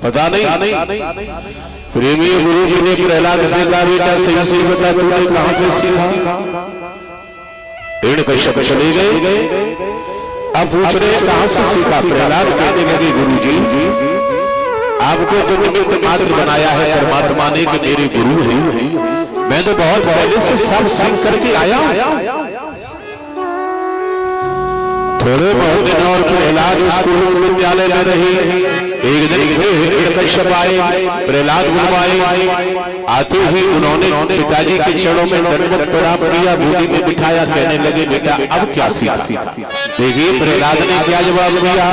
पता नहीं प्रेमी गुरु जी ने प्रहलाद से कहा बेटा सही सही बता तूने कहां से सीखा। हिरण्यकश्यप चले गए। अब पूछ रहे कहां से सीखा। प्रहलाद कहने लगे गुरु जी आपको तो निमित्त मात्र बनाया है परमात्मा ने कि मेरे गुरु हैं। मैं तो बहुत पहले से सब सीख करके आया। थोड़े बहुत दिन और प्रहलाद स्कूल विद्यालय में रहे। एक दिन हिरण्यकश्यप आए, प्रहलाद बुलवाए। आते ही उन्होंने पिताजी के चरणों में दंडवत प्रणाम किया, गोदी में बिठाया। कहने लगे बेटा अब क्या सीखा। देखिए प्रहलाद ने क्या जवाब दिया।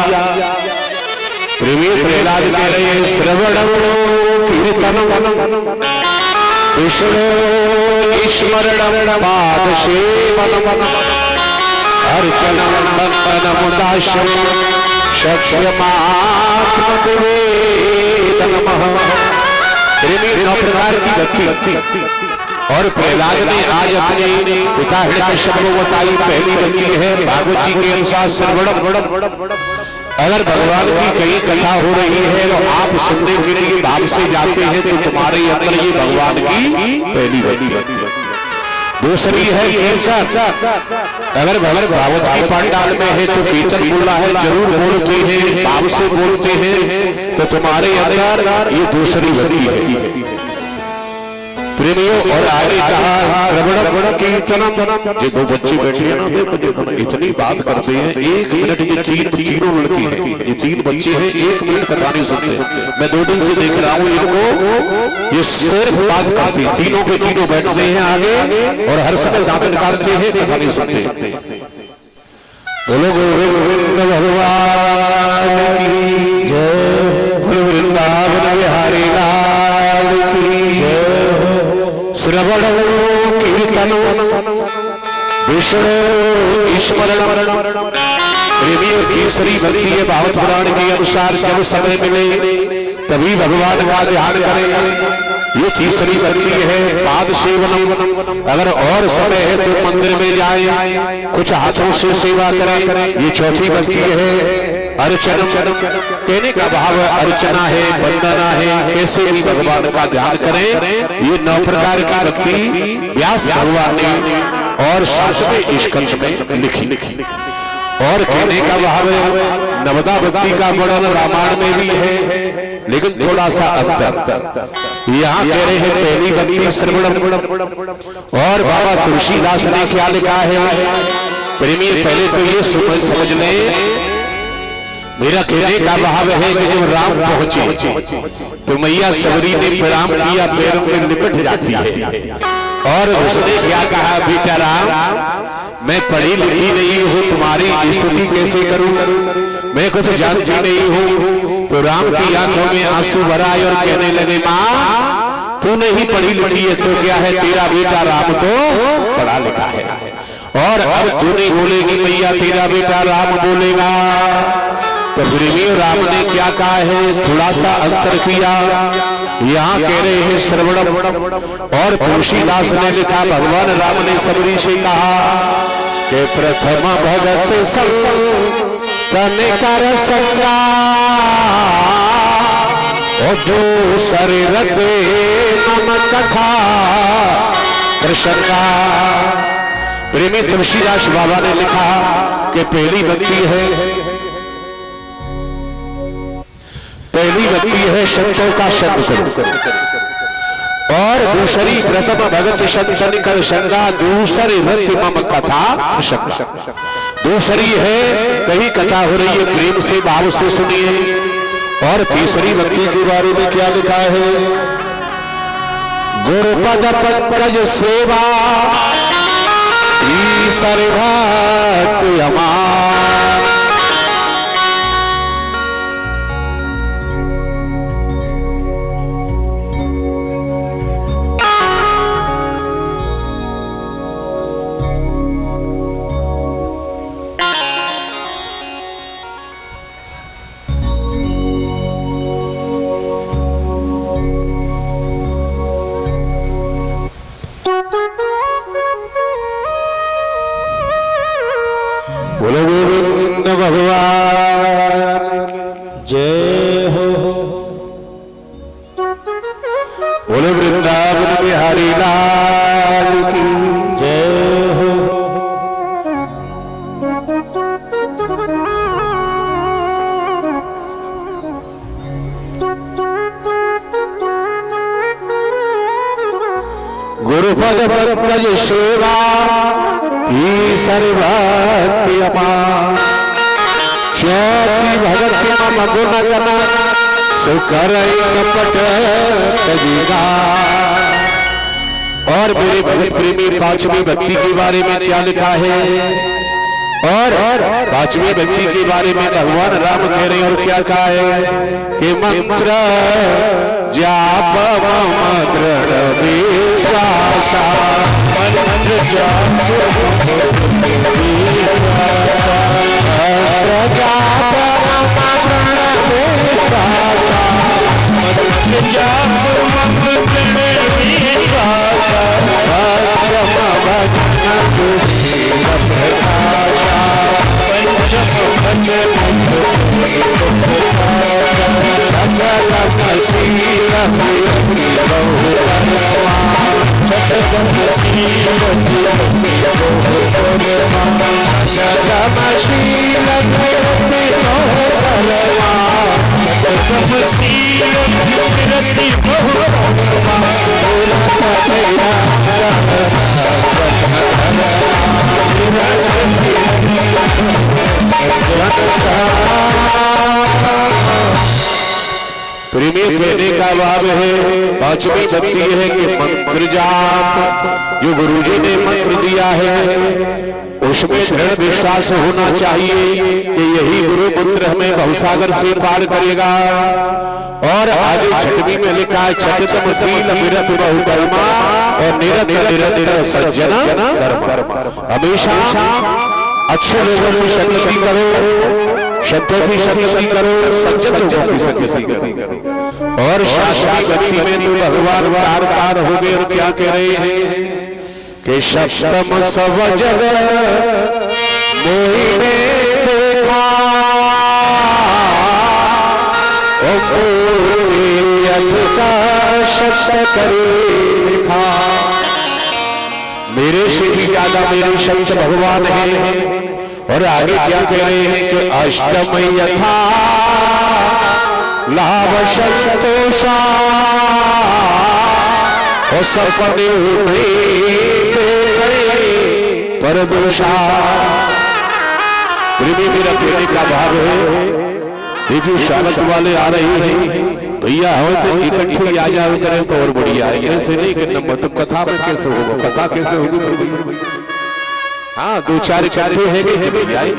प्रेमी प्रहलाद कह रहे श्रवणम कीर्तनम विष्णु स्मरणम पाद सेवनम अर्चनम वंदनम दास्यम शक्यमात्म निवेदनम। प्रेमी 9 प्रकार की गति और प्रहलाद ने आज अपने पिता हिरण्यकश्यप को बताई। पहली गति है भागवत जी के अनुसार श्रवणम। अगर भगवान की कहीं कथा हो रही है तो आप सुनने के लिए भाव से जाते हैं तो तुम्हारे अंदर ये भगवान की पहली गति। दूसरी है कीर्तन। अगर भागवत के पंडाल में है तो कीर्तन बोलना है, जरूर बोलते हैं, भाव से बोलते हैं तो तुम्हारे अंदर ये दूसरी गति है प्रेमियों। और आगे कहा श्रवणम कीर्तनम। ये 2 बच्चे बैठे हैं ना, देखो इतनी बात करते हैं। 1 मिनट ये तीनों लड़के हैं, ये 3 बच्चे हैं, 1 मिनट कथा नहीं सुनते। मैं 2 दिन से देख रहा हूँ इनको, ये सिर्फ बात करते हैं। तीनों के तीनों बैठते हैं आगे और हर समय दांत निकालते हैं, कथा नहीं सुनते। बोलो गोविंद भगवान की जय, बोलो वृंदावन बिहारी लाल की जय। श्रवणम कीर्तनम विष्णु स्मरणम। प्रेमियों तीसरी भक्ति है भागवत पुराण के अनुसार जब समय मिले तभी भगवान का ध्यान करें। ये तीसरी भक्ति है पाद सेवनम। अगर और समय है तो मंदिर में जाए, कुछ हाथों से सेवा करें। ये चौथी भक्ति है अर्चनम। कहने का भाव अर्चना है, वंदना है, कैसे भी भगवान का ध्यान करें। ये 9 प्रकार की भक्ति व्यास भगवान ने और 7वें स्कंद में लिखी। और कहने का भाव है नवदा भक्ति का वर्णन रामायण में भी है, लेकिन थोड़ा सा अंतर। यहाँ कह रहे हैं पहली भक्ति श्रवणम। और बाबा तुलसीदास ने क्या लिखा है प्रेमी, पहले तो ये समझ लें। मेरा कहने का भाव है कि जब राम पहुंचे तो मैया सबरी ने प्रणाम किया, पैरों में लिपट जाती है। और उसने क्या कहा बेटा राम मैं पढ़ी लिखी नहीं हूँ, तुम्हारी स्तुति कैसे करूं, मैं कुछ जानती नहीं हूँ। तो राम की आंखों में आंसू भरा और कहने लगे माँ तू नहीं पढ़ी लिखी है तो क्या है, तेरा बेटा राम तो पढ़ा लिखा है। और अब तू नहीं बोलेगी मैया, तेरा बेटा राम बोलेगा। तो प्रेमी राम ने क्या कहा है, थोड़ा सा अंतर किया। यहाँ कह रहे हैं श्रवणम। और तुलसीदास ने लिखा भगवान राम ने सबरी से कहा कि प्रथम भगत संग तने कर संगा और दूसरे रते मम कथा प्रसंगा। प्रेमी तुलसीदास बाबा ने लिखा कि पहली भक्ति है संतों का संग करो, और दूसरी प्रथम भगत संतन कर संगा, दूसरी भक्ति मम कथा प्रसंगा। दूसरी है कहीं कथा हो रही है प्रेम से भाव से सुनिए। और तीसरी भक्ति के बारे में क्या लिखा है, गुरुपद पंकज सेवा ईश्वर भक्त अमान। बोलो गोविंद बिहारी लाल की जय हो। गुरुपद पंकज सेवा की सर्वभक्ति अपार, चौथी भगति मम गुण गण सुकर कपट तजीगा। और मेरे भगत प्रेमी पांचवी भक्ति के बारे में क्या लिखा है, और पांचवी भक्ति के बारे में भगवान राम कह रहे हैं और क्या कहा है कि मंत्र जाप मम दृढ़ विश्वास, मंत्र जाप प्रेमी कहने का भाव है, पांचवी भक्ति है कि मंत्र जाप जो गुरुजी ने मंत्र दिया है उसमें दृढ़ विश्वास होना चाहिए कि यही गुरु मंत्र हमें भवसागर से पार करेगा। और आगे छठवीं में लिखा है छठतम शील विरत बहुकर्मा और निरंतर निरंतर सज्जन कर्म। हमेशा अच्छे लोगों की संगति करो, शब्दों की संगति करो, सज्जन लोगों की संगति करो। और शास्त्रीय भक्ति में तो भगवान तार हो गए और क्या कह रहे हैं कि सप्तम सब जग मोहि ने देखा, का शब्द करे लिखा। मेरे से भी ज्यादा मेरे संत भगवान हैं। और आगे क्या कह रहे हैं कि अष्टम यथा लाभ संतोषा और सपने पर दोषा। मेरा कहने का भाव है, देखिए स्वागत वाले आ रहे हैं भैया, हो तो इकट्ठे आ जाओ करें तो और बढ़िया है। ऐसे नहीं कि नंबर तो कथा में कैसे होगा, कथा कैसे होगी तो हाँ दो चार इकट्ठे हैं कि चले जाए।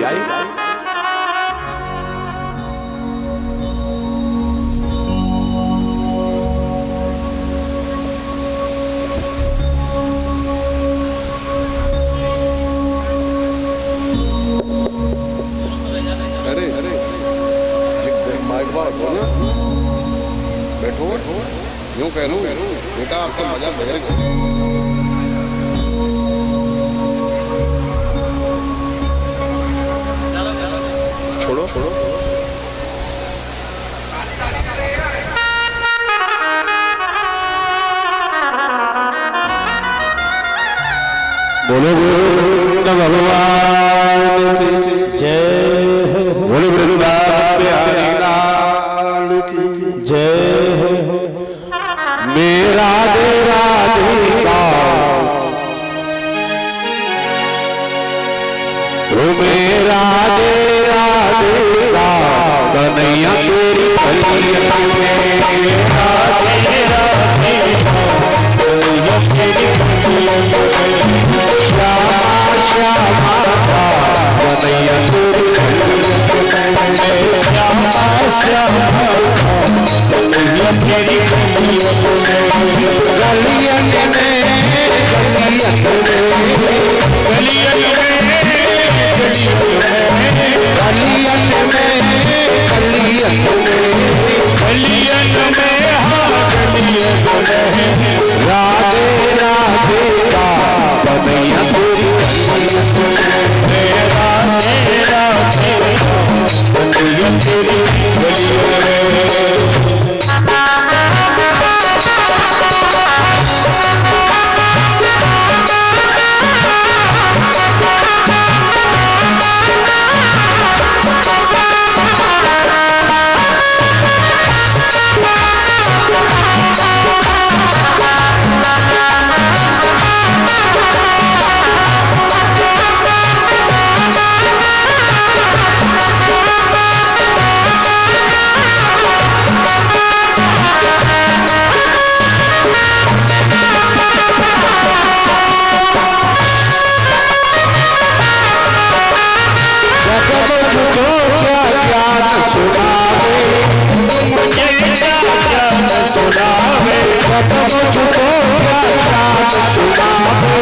यूं कह लूं बेटा आपका मजा बहर गया। छोड़ो छोड़ो बोलो गोविंद भगवान की जय, बोलो वृंदावन बिहारी लाल की जय। मेरा दे राधिका तो मेरा दे राधिका कन्हैया तेरी कलिया श्यामा श्यामा कन्हैया तेरी श्यामा श्यामा कन्हैया तेरी गलियन में राधे राधे का कन्हैया तेरी जब मुझको क्या जान सुनावे,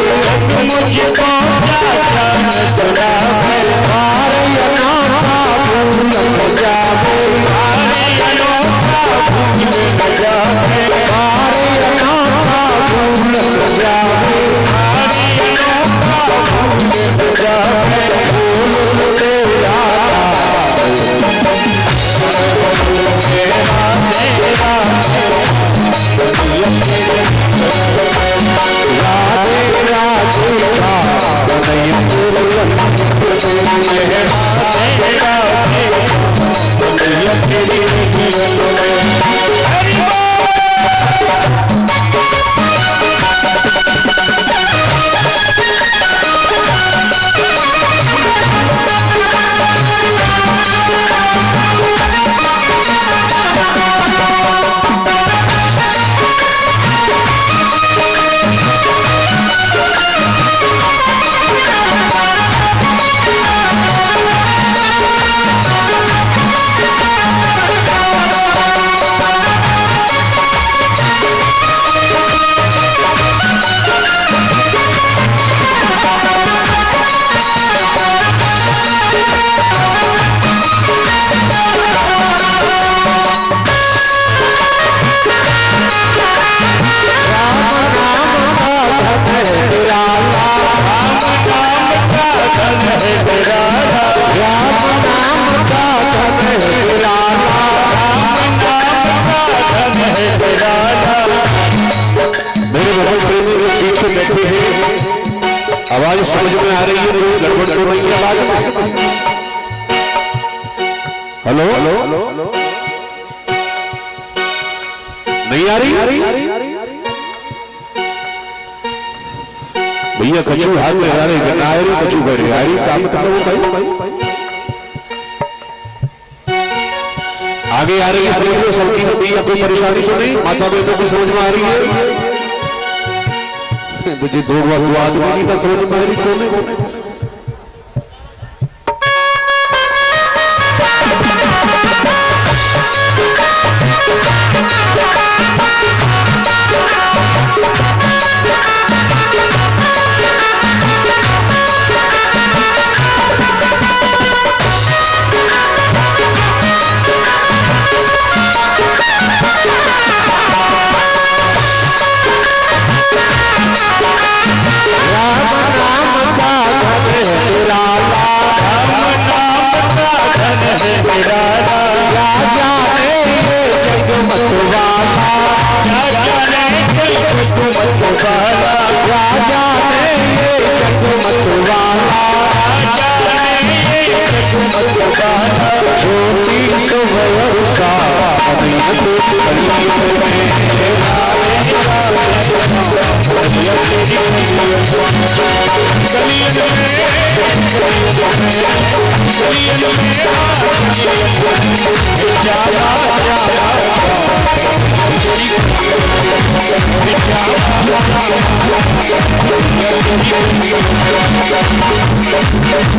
मुझको क्या जान सुनावे, हारे अनोखा भूल न जावे, हारे अनोखा भूल न जावे, हारे अनोखा भूल न जावे, हारे अनोखा भूल न जावे, भूल के यादा आवाज समझ में आ रही है, गड़बड़ तो नहीं है आवाज में? हेलो नहीं आ रही? भैया कचू हाथ में आ रहे ना, आ रही कचू कर रही आ रही काम मतलब भाई आगे आ रही है, समझिए सबकी तो भैया कोई परेशानी तो नहीं, माता में तो समझ में आ रही है, तुझे दो आदमी की ना समझ में आ रही कौन है?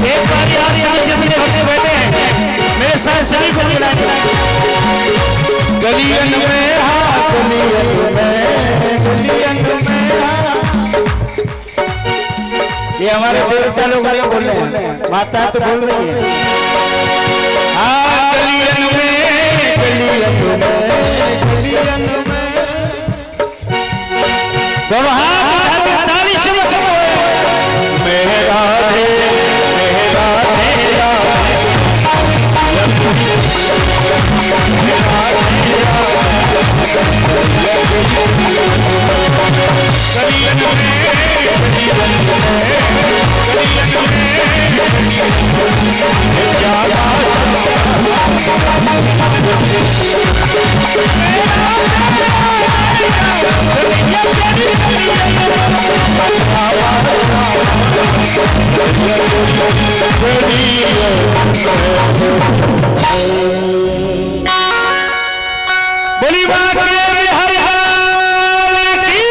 एक बार आप साथ जितने होते बैठे हैं मेरे साथ सभी को मिलाएंगे। गलियन में ये हमारे देवता लोग बोल रहे हैं, माता तो बोल रही है गलियन में दोनों हाथ ताली चमक मेरा बोली बात हर हाल की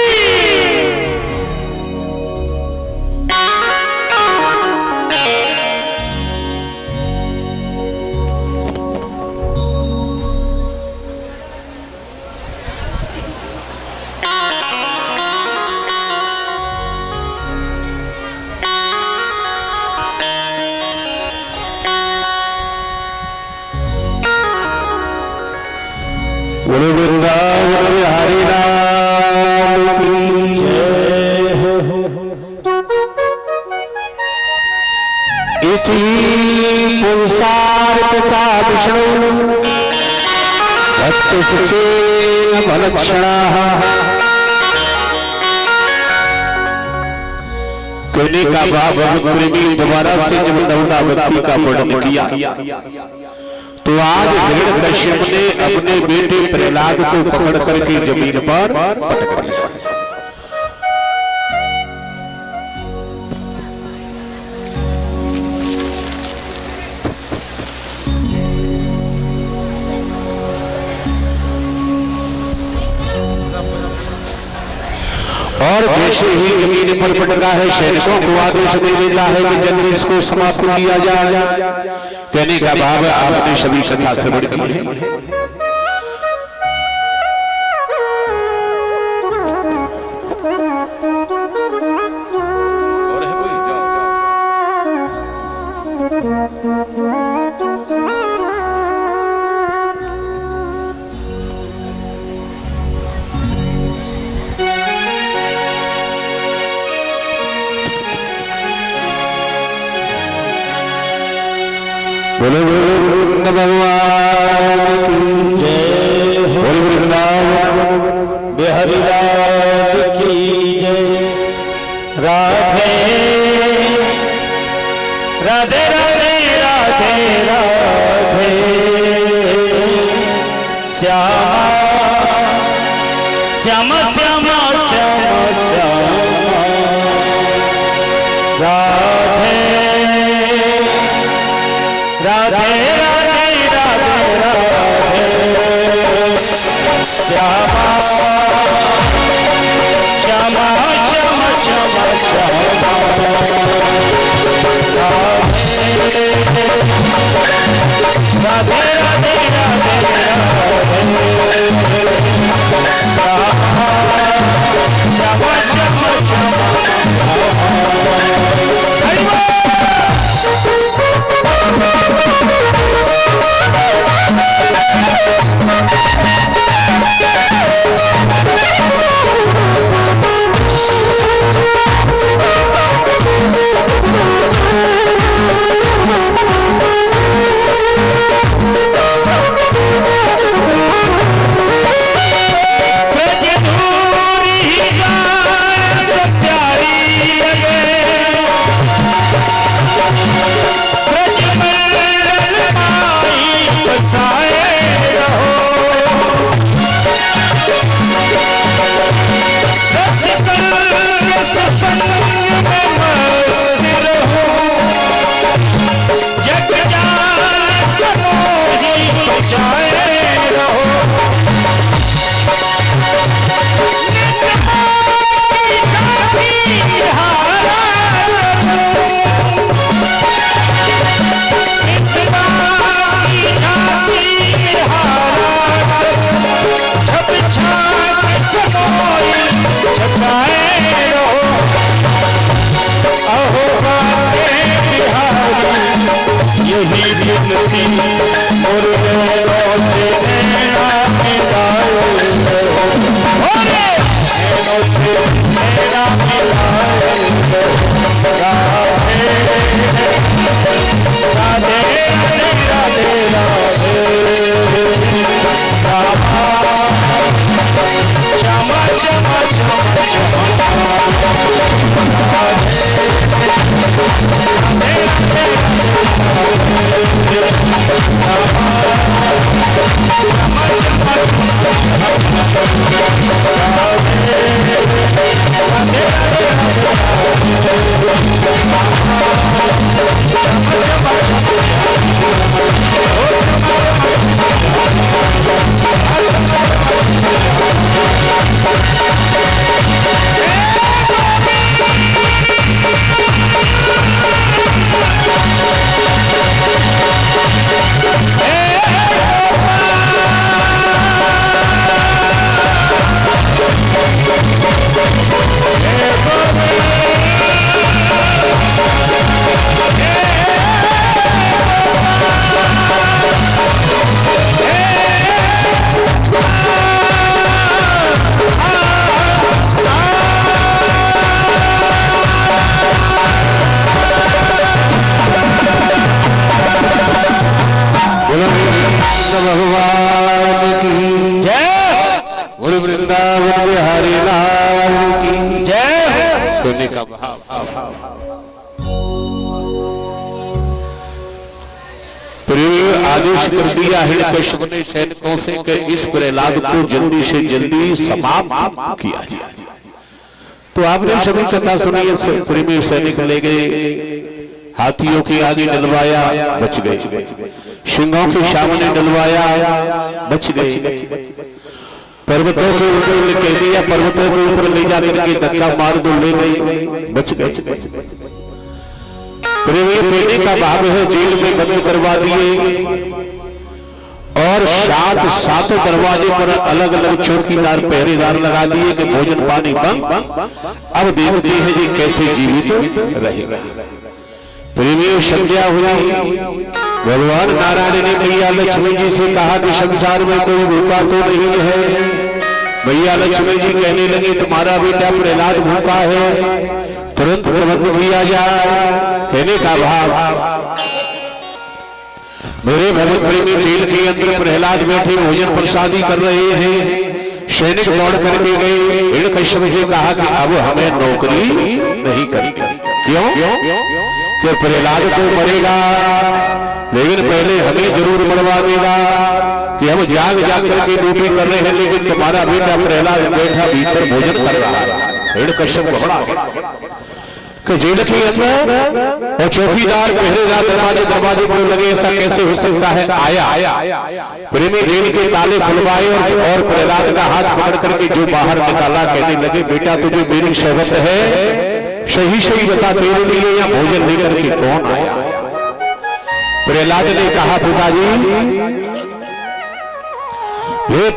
सार पिता विष्णु भक्त सचेन भलक्षणाः कहने का भाव प्रेमी दोबारा से जब नवदा भक्ति का वर्णन किया तो आज हिरण्यकश्यप ने अपने बेटे प्रहलाद को पकड़ करके जमीन पर पटक दिया। और जैसे ही जमीन पर पटका है सैनिकों को आदेश दे देता है कि जल्दी इसको समाप्त किया जाए। कहने का भाव आपने सभी कथा श्रवण की है। बोलो बोलो भगवान की जय, बोलो वृंदावन बिहारी लाल की जय। राधे राधे राधे राधे राधे श्यामा श्यामा श्यामा श्यामा श्यामा राधे राधे राधे राधे राधे श्यामा श्यामा श्यामा श्यामा श्यामा राधे राधे राधे राधे श्यामा श्यामा श्यामा बोल वृंदावन बिहारी लाल की जय। सोने का भाव आदेश कर दिया है कश्यप ने सैनिकों से कि इस प्रहलाद को जल्दी से जल्दी समाप्त किया जाए। तो आपने सभी कथा सुनी है। प्रेमी सैनिक ले गए, हाथियों के आगे डलवाया, बच गए। सिंहों के सामने डलवाया, बच गए। पर्वतों के ऊपर कह दिया, पर्वतों के ऊपर ले जाकर के धक्का मार दो, ले गए, बच गए। प्रेमी कहने का भाव है जेल में बंद करवा दिए और सात दरवाजे पर अलग अलग चौकीदार पहरेदार लगा दिए कि भोजन पानी बंद। अब देखते हैं जी कैसे जीवित रहेगा। प्रेमी संध्या हुई। भगवान नारायण ने मैया लक्ष्मी जी से कहा कि संसार में कोई भूखा तो नहीं है। मैया लक्ष्मी जी कहने लगी तुम्हारा बेटा प्रहलाद भूखा है, तुरंत प्रबंध किया जाए। कहने का भाव मेरे भगवत प्रेमी जेल के अंदर प्रहलाद बैठे भोजन प्रसादी कर रहे हैं। सैनिक दौड़ करके गए, हिरण्यकश्यप से कहा कि अब हमें नौकरी नहीं करनी। क्यों? कि प्रहलाद तो मरेगा लेकिन पहले हमें जरूर मरवा देगा कि हम जाग करके ड्यूटी कर रहे हैं, लेकिन तुम्हारा बेटा प्रहलाद बैठा भीतर भोजन कर रहा है। हिरण्यकश्यप घबरा कि जेल के अंदर और चौकीदार पहरेदार दरवाजे पर लगे, ऐसा कैसे हो सकता है। आया प्रेमी जेल के ताले खुलवाए और प्रहलाद का हाथ पकड़ करके जो बाहर निकाला, कहने लगे बेटा तुझे मेरी शर्त है, सही बता तेरे लिए या भोजन लेकर के कौन आया। प्रहलाद ने कहा पिताजी, हे